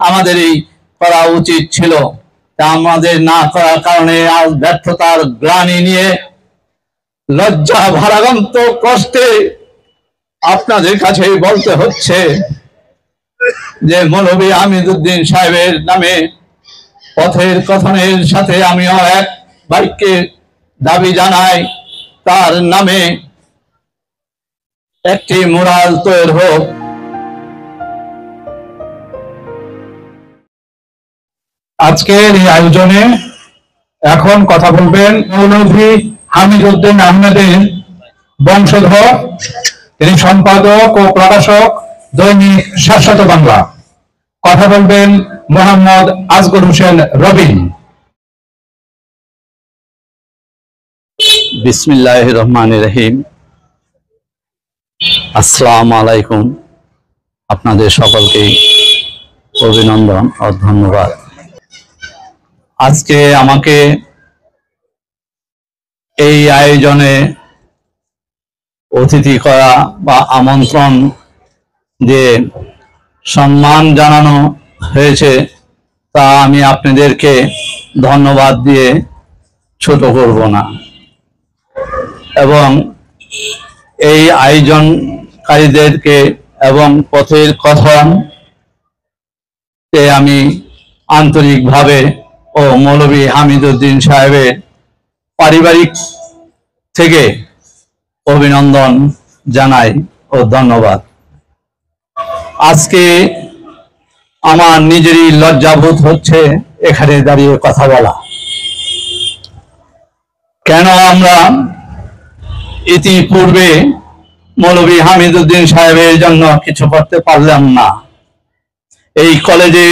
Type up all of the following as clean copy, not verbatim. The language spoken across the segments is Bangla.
আমাদেরই করা উচিত ছিল। তা আমাদের না করার কারণে আজ ব্যর্থতার গ্লানি নিয়ে লজ্জা ভারাক্রান্ত কষ্টে আপনাদের কাছে বলতে হচ্ছে যে মৌলভী হামিদউদ্দিন সাহেবের নামে পথের কথনের সাথে আমিও এক বাক্যে দাবি জানাই, তার নামে একটি মুরাল তৈরি হোক। আজকের এই আয়োজনে এখন কথা বলবেন মৌলভী হামিদউদ্দিন আহমেদের বংশধর, তিনি সম্পাদক ও প্রকাশক দৈনিক শাশ্বত বাংলা। কথা বলবেন মোহাম্মদ আসগর হোসেন রবিন। বিসমিল্লাহির রহমানির রহিম। আসসালামু আলাইকুম। আপনাদের সকলকে অভিনন্দন ও ধন্যবাদ। আজকে আমাকে এই আয়োজনে অতিথি করা বা আমন্ত্রণ দিয়ে সম্মান জানানো হয়েছে, তা আমি আপনাদেরকে ধন্যবাদ দিয়ে ছোট করব না, এবং এই আয়োজনকারীদেরকে এবং পথের কথন আমি আন্তরিকভাবে ও মৌলভী হামিদউদ্দিন সাহেবের পারিবারিক থেকে অভিনন্দন জানাই ও ধন্যবাদ। আজকে আমার নিজেরই লজ্জাবোধ হচ্ছে এখানে দাঁড়িয়ে কথা বলা। কেন আমরা ইতিপূর্বে মৌলভী হামিদউদ্দিন সাহেবের জন্য কিছু করতে পারলাম না? এই কলেজে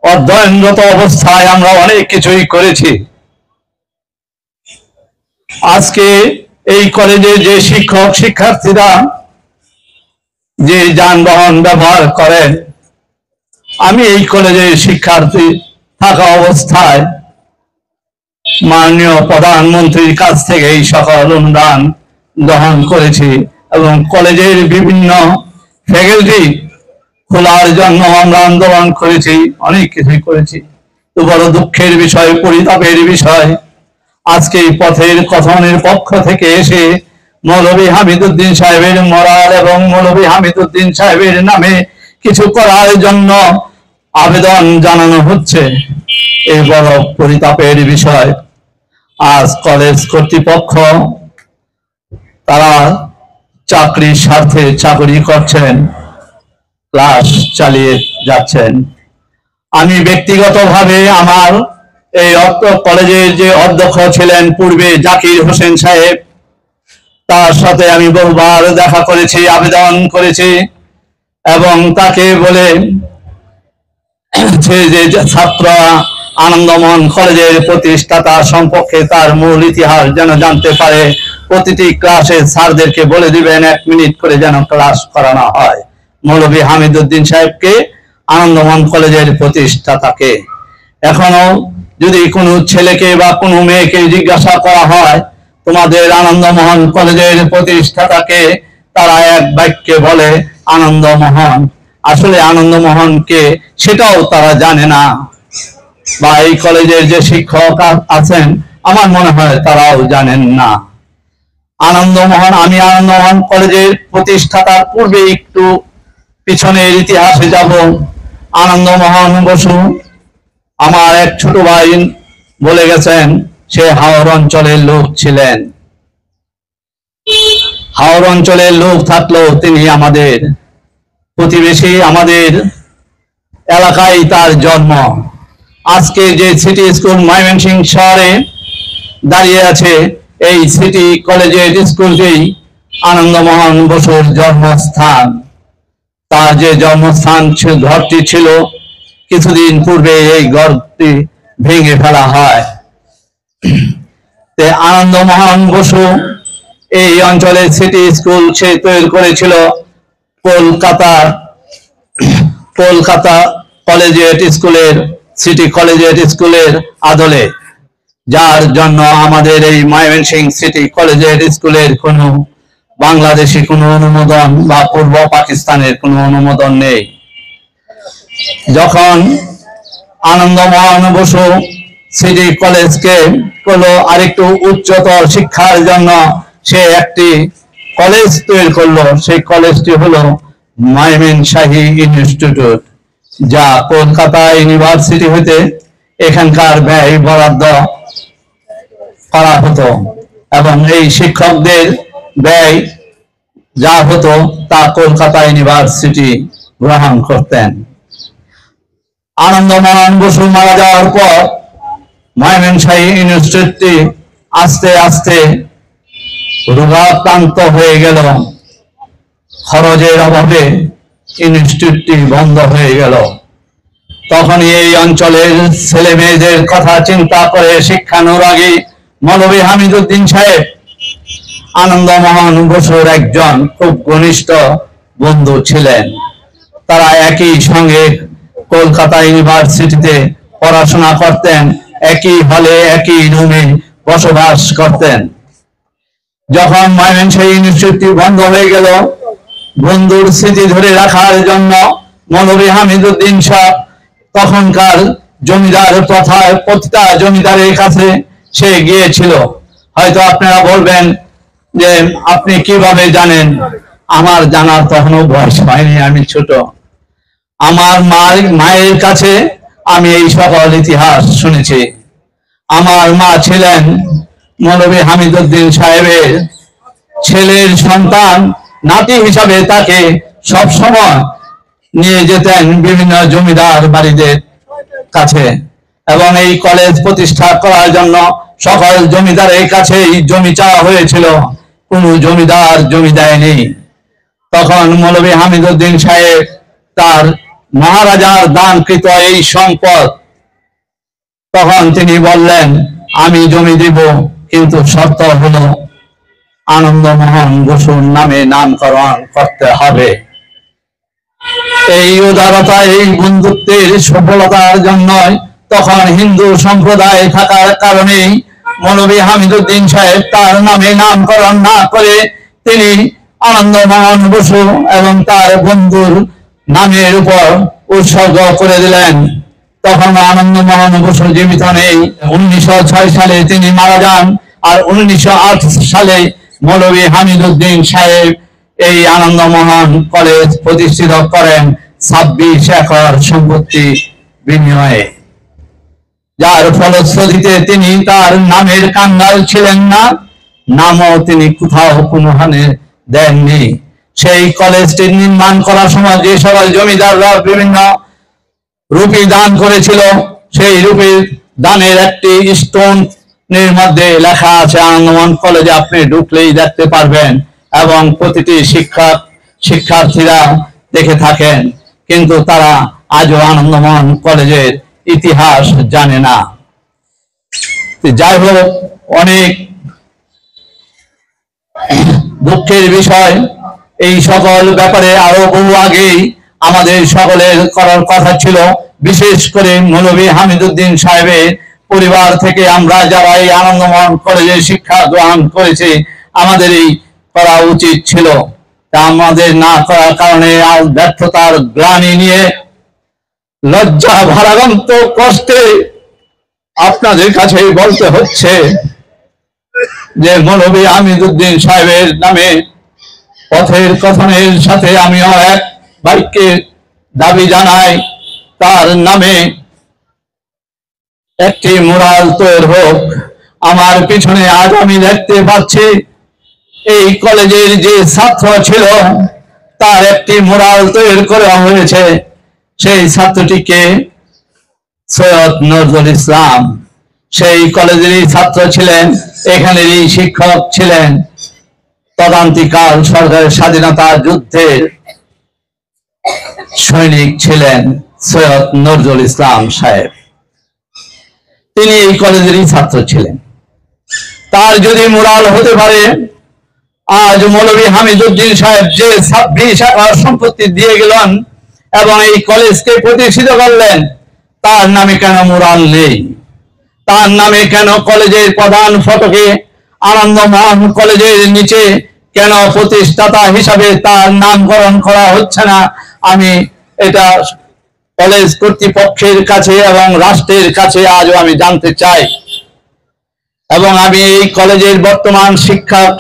অধ্যয়নরত অবস্থায় আমরা অনেক কিছুই করেছি। আজকে এই কলেজে যে শিক্ষক শিক্ষার্থীরা যে যানবাহন ব্যবহার করেন, আমি এই কলেজের শিক্ষার্থী থাকা অবস্থায় মাননীয় প্রধানমন্ত্রীর কাছ থেকে এই সকল অনুদান গ্রহণ করেছি, এবং কলেজের বিভিন্ন ফ্যাকাল্টি খোলার জন্য আমরা আন্দোলন করেছি, অনেক কিছুই করেছি। তো বড় দুঃখের বিষয়, পরিতাপের বিষয়, আজকে এই পথের কথনের পক্ষ থেকে এসে মৌলভী হামিদউদ্দিন সাহেবের মরাল এবং মৌলভী হামিদউদ্দিন সাহেবের নামে কিছু করার জন্য আবেদন জানানো হচ্ছে। এই বড় পরিতাপের বিষয়। আজ কলেজ কর্তৃপক্ষ তারা চাকরির স্বার্থে চাকরি করছেন, ক্লাস চালিয়ে যাচ্ছেন। আমি ব্যক্তিগতভাবে আমার এই কলেজের যে অধ্যক্ষ ছিলেন পূর্বে জাকির হোসেন সাহেব, তার সাথে আমি বহুবার দেখা করেছি, আবেদন করেছি, এবং তাকে বলে যে ছাত্র আনন্দমোহন কলেজের প্রতিষ্ঠাতা সম্পর্কে তার মূল ইতিহাস যেন জানতে পারে, প্রতিটি ক্লাসে স্যারদেরকে বলে দিবেন 1 মিনিট করে যেন ক্লাস করানো হয় মৌলভী হামিদউদ্দিন সাহেবকে, আনন্দমোহন কলেজের প্রতিষ্ঠাতাকে। এখনো যদি কোনো ছেলেকে বা কোনো মেয়েকে জিজ্ঞাসা করা হয় তোমাদের আনন্দমোহন কলেজের প্রতিষ্ঠাতাকে, তারা এক বাক্যে বলে আনন্দমোহন। আসলে আনন্দমোহনকে সেটাও তারা জানে না, বা এই কলেজের যে শিক্ষক আছেন আমার মনে হয় তারাও জানেন না। আনন্দমোহন, আমি আনন্দমোহন কলেজের প্রতিষ্ঠাতার পূর্বে একটু পিছনের ইতিহাসে যাব। আনন্দমোহন বসু আমার এক ছোট ভাই বলে গেছেন, সে হাওড় অঞ্চলের লোক ছিলেন। হাওড় অঞ্চলের লোক থাকলেও তিনি আমাদের প্রতিবেশী, আমাদের এলাকায় তার জন্ম। আজকে যে সিটি স্কুল ময়মনসিংহ শহরে দাঁড়িয়ে আছে, এই সিটি কলেজের স্কুলটি আনন্দমোহন বসুর জন্মস্থান। তার যে জন্মস্থান ঘরটি ছিল, কিছুদিন পূর্বে এই ঘরটি ভেঙে ফেলা হয়। আনন্দমোহন বসু এই অঞ্চলের সিটি স্কুল সে তৈরি করেছিল কলকাতা কলেজিয়েট স্কুলের, সিটি কলেজিয়েট স্কুলের আদলে, যার জন্য আমাদের এই ময়মনসিংহ সিটি কলেজিয়েট স্কুলের কোনো বাংলাদেশি কোনো অনুমোদন বা পূর্ব পাকিস্তানের কোনো অনুমোদন নেই। যখন আনন্দমোহন বসু সিটি কলেজকে করলো আরেকটু উচ্চতর শিক্ষার জন্য, সে একটি কলেজ তৈরি করলো। সেই কলেজটি হলো ময়মনসিংহ ইনস্টিটিউট, যা কলকাতা ইউনিভার্সিটি হইতে এখানকার ব্যয় বরাদ্দ করা হতো এবং এই শিক্ষকদের ব্যয় যা হতো তা কলকাতা ইউনিভার্সিটি গ্রহণ করতেন। আনন্দমোহন বসু মারা যাওয়ার পর ময়মনসিংহ ইনস্টিটিউটটি আস্তে আস্তে রোগাক্রান্ত হয়ে গেল। খরচের অভাবে ইনস্টিটিউটটি বন্ধ হয়ে গেল। তখন এই অঞ্চলের ছেলে মেয়েদের কথা চিন্তা করে শিক্ষানুরাগী মৌলভী হামিদউদ্দিন সাহেব আনন্দমোহন বসুর একজন খুব ঘনিষ্ঠ বন্ধু ছিলেন। তারা একই সঙ্গে কলকাতা ইউনিভার্সিটিতে পড়াশোনা করতেন, একই হলে একই রুমে বসবাস করতেন। যখন ময়মনসিংহ ইনস্টিটিউটটি বন্ধ হয়ে গেল, বন্ধুর স্মৃতি ধরে রাখার জন্য মৌলভী হামিদউদ্দিন সাহেব তখনকার জমিদার প্রথায় প্রতিটা জমিদারের কাছে সে গিয়েছিল। হয়তো আপনারা বলবেন যে আপনি কিভাবে জানেন? আমার জানার তখনও বয়স হয়নি, আমি ছোট। আমার মায়ের কাছে আমি এই সকল ইতিহাস শুনেছি। আমার মা ছিলেন মৌলভী হামিদউদ্দিন সাহেবের ছেলের সন্তান, নাতি হিসাবে তাকে সব সময় নিয়ে যেতেন বিভিন্ন জমিদার বাড়িদের কাছে এবং এই কলেজ প্রতিষ্ঠা করার জন্য সকল জমিদারের কাছেই জমি চাওয়া হয়েছিল, কোনো জমিদার জমি দেয়নি। তখন মৌলভী হামিদউদ্দিন সাহেব তার মহারাজার দানকৃত এই সম্পদ, তখন তিনি বললেন আমি জমি দিব, কিন্তু শর্ত হলো আনন্দমোহন বসুর নামে নামকরণ করতে হবে। এই উদারতা, এই বন্ধুত্বের সফলতার জন্য তখন হিন্দু সম্প্রদায় থাকার কারণে মৌলভী হামিদউদ্দিন সাহেব তার নামে নামকরণ না করে তিনি আনন্দমোহন বসু এবং তার বন্ধুর নামের উপর উৎসর্গ করে দিলেন। তখন আনন্দমোহন বসু জীবিত নেই। 1906 সালে তিনি মারা যান, আর 1908 সালে মৌলভী হামিদউদ্দিন সাহেব এই আনন্দমোহন কলেজ প্রতিষ্ঠিত করেন 26 একর সম্পত্তি বিনিময়ে, যার ফলশ্রুতিতে তিনি তার নামের কাঙ্গাল ছিলেন না, নামও তিনি কোথাও কোনোখানে দেননি। সেই কলেজটি নির্মাণ করার সময় যে সকল জমিদাররা বিভিন্ন রুপি দান করেছিল, সেই রুপি দানের একটি স্টোনের মধ্যে লেখা আছে আনন্দমোহন কলেজে, আপনি ঢুকলেই দেখতে পারবেন এবং প্রতিটি শিক্ষার্থীরা দেখে থাকেন, কিন্তু তারা আজও আনন্দমোহন কলেজের ইতিহাস জানে না। যাই হোক, অনেক দুঃখের বিষয়। এই সকল ব্যাপারে আরো বহু আগেই আমাদের সকলের করার কথা ছিল, বিশেষ করে মৌলভী হামিদউদ্দিন সাহেবের পরিবার থেকে আমরা যারা এই আনন্দমোহন কলেজে শিক্ষা গ্রহণ করেছি, আমাদের এই করা উচিত ছিল। তা আমাদের না করার কারণে ব্যর্থতার গ্লানি নিয়ে লজ্জা ভারাক্রান্ত কষ্টে আপনাদের কাছে বলতে হচ্ছে যে মৌলভী হামিদউদ্দিন সাহেবের নামে পথের কথনের সাথে আমিও এক বাক্যে দাবি জানাই, তার নামে একটি মুরাল তৈরি হোক। আমার পিছনে আজ আমি দেখতে পাচ্ছি এই কলেজের যে ছাত্র ছিল তার একটি মুরাল তৈরি করা হয়েছে। সেই ছাত্রটিকে সৈয়দ নজরুল ইসলাম, সেই কলেজেরই ছাত্র ছিলেন, এখানেরই শিক্ষক ছিলেন, তদান্তিকাল সরকারের স্বাধীনতা যুদ্ধের সৈনিক ছিলেন সৈয়দ নজরুল ইসলাম সাহেব। তিনি এই কলেজেরই ছাত্র ছিলেন। তার যদি মুরাল হতে পারে, আজ মৌলভী হামিদউদ্দিন সাহেব যে 26 একর সম্পত্তি দিয়ে গেলেন এবং এই কলেজকে প্রতিষ্ঠিত করলেন, তার নামে কেন মুরাল নেই? তার নামে কেন কলেজের প্রধান ফটকে আনন্দমোহন কলেজের নিচে কেন প্রতিষ্ঠাতা হিসাবে তার নামকরণ করা হচ্ছে না? আমি এটা কলেজ কর্তৃপক্ষের কাছে এবং রাষ্ট্রের কাছে আজও আমি জানতে চাই, এবং আমি এই কলেজের বর্তমান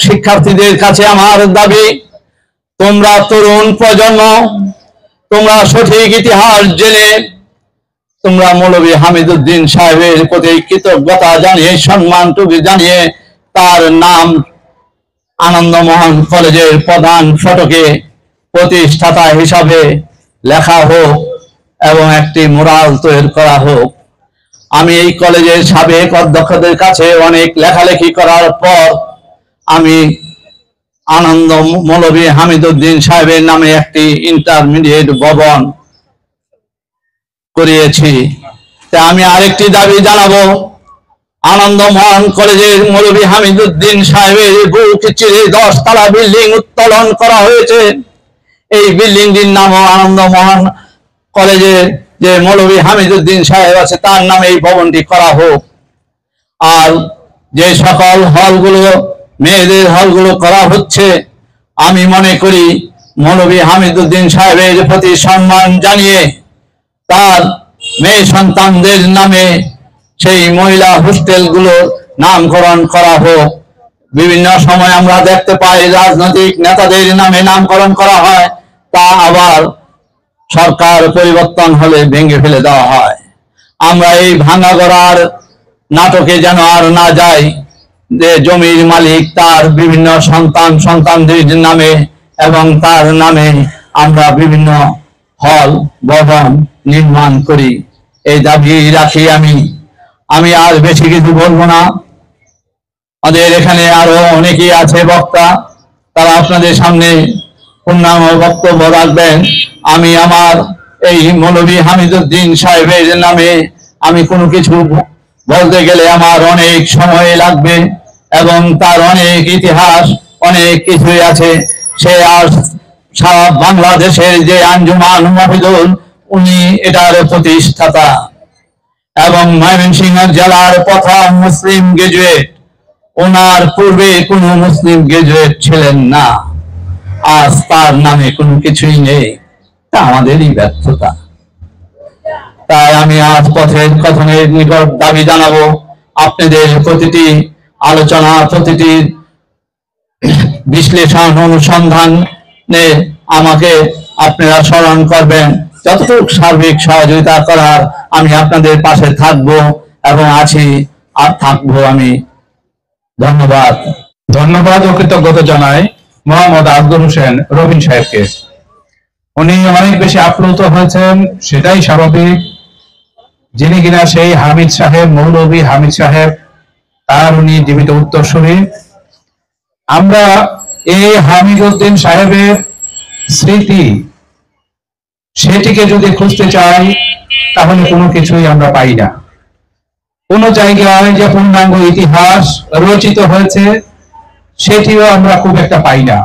শিক্ষার্থীদের কাছে আমার দাবি, তোমরা তরুণ প্রজন্ম, তোমরা সঠিক ইতিহাস জেনে তোমরা মৌলভী হামিদউদ্দিন সাহেবের প্রতি কৃতজ্ঞতা জানিয়ে, সম্মানটুকু জানিয়ে তার নাম আনন্দমোহন কলেজের প্রধান ফটকে প্রতিষ্ঠাতা হিসাবে লেখা হোক এবং একটি মুরাল তৈরি করা হোক। আমি এই কলেজের সাবেক অধ্যক্ষদের কাছে অনেক লেখালেখি করার পর আমি মৌলভী হামিদউদ্দিন সাহেবের নামে একটি ইন্টারমিডিয়েট ভবন করিয়েছি। তা আমি আরেকটি দাবি জানাবো, আনন্দমোহন কলেজের মৌলভী হামিদউদ্দিন সাহেবের বুক চিরে 10 তলা বিল্ডিং উত্তোলন করা হয়েছে। এই বিল্ডিংটির নামও আনন্দমোহন কলেজের যে মৌলভী হামিদউদ্দিন সাহেব আছে তার নামে এই ভবনটি করা হোক। আর যে সকল হলগুলো, মেয়েদের হলগুলো করা হচ্ছে, আমি মনে করি মৌলভী হামিদউদ্দিন সাহেবের প্রতি সম্মান জানিয়ে তার মেয়ে সন্তানদের নামে সেই মহিলা হোস্টেলগুলোর নামকরণ করা হোক। বিভিন্ন সময় আমরা দেখতে পাই রাজনৈতিক নেতাদের নামে নামকরণ করা হয়, তা আবার সরকার পরিবর্তন হলে ভেঙে ফেলে দেওয়া হয়। আমরা এই ভাঙা গড়ার নাটকে যেন আর না যাই, যে জমির মালিক তার বিভিন্ন সন্তানদের নামে এবং তার নামে আমরা বিভিন্ন হল ভবন নির্মাণ করি। এই দাবি রাখি আমি আর বেশি কিছু বলবো না। আমাদের এখানে আরো অনেকেই আছে বক্তা, তারা আপনাদের সামনে পূর্ণাঙ্গ বক্তব্য রাখবেন। আমি আমার এই মৌলভী হামিদউদ্দিন সাহেবের নামে আমি কোনো কিছু বলতে গেলে আমার অনেক সময় লাগবে এবং তার অনেক ইতিহাস, অনেক কিছুই আছে। সে আর সারা বাংলাদেশের যে আঞ্জুমান মহিদুল, উনি এটার প্রতিষ্ঠাতা এবং ময়মনসিংহ জেলার প্রথম মুসলিম গ্রাজুয়েট। ওনার পূর্বে কোনো মুসলিম গ্রাজুয়েট ছিলেন না। আজ তার নামে কোনো কিছুই নেই, তা আমাদেরই ব্যর্থতা। তাই আমি আজ পথের কথনের নিকট দাবি জানাবো, আপনাদের প্রতিটি আলোচনা, প্রতিটি বিশ্লেষণ অনুসন্ধানে আমাকে আপনারা স্মরণ করবেন। যতটুকু সার্বিক সহযোগিতা করার আমি আপনাদের পাশে থাকবো এবং আছি আর থাকবো আমি। ধন্যবাদ ও কৃতজ্ঞতা জানাই মোহাম্মদ আব্দুল হোসেন রবিন সাহেবকে। উনি অনেক বেশি আপ্লুত হয়েছেন, সেটাই স্বাভাবিক। যিনি কিনা সেই হামিদ সাহেব, মৌলভী হামিদ সাহেব, তার উনি জীবিত উত্তরসূরি। আমরা এই হামিদউদ্দিন সাহেবের স্মৃতি, সেটিকে যদি খুঁজতে চাই তাহলে কোনো কিছুই আমরা পাই না। কোন জায়গায় যে পূর্ণাঙ্গ ইতিহাস রচিত হয়েছে সেটিও আমরা খুব একটা পাই না।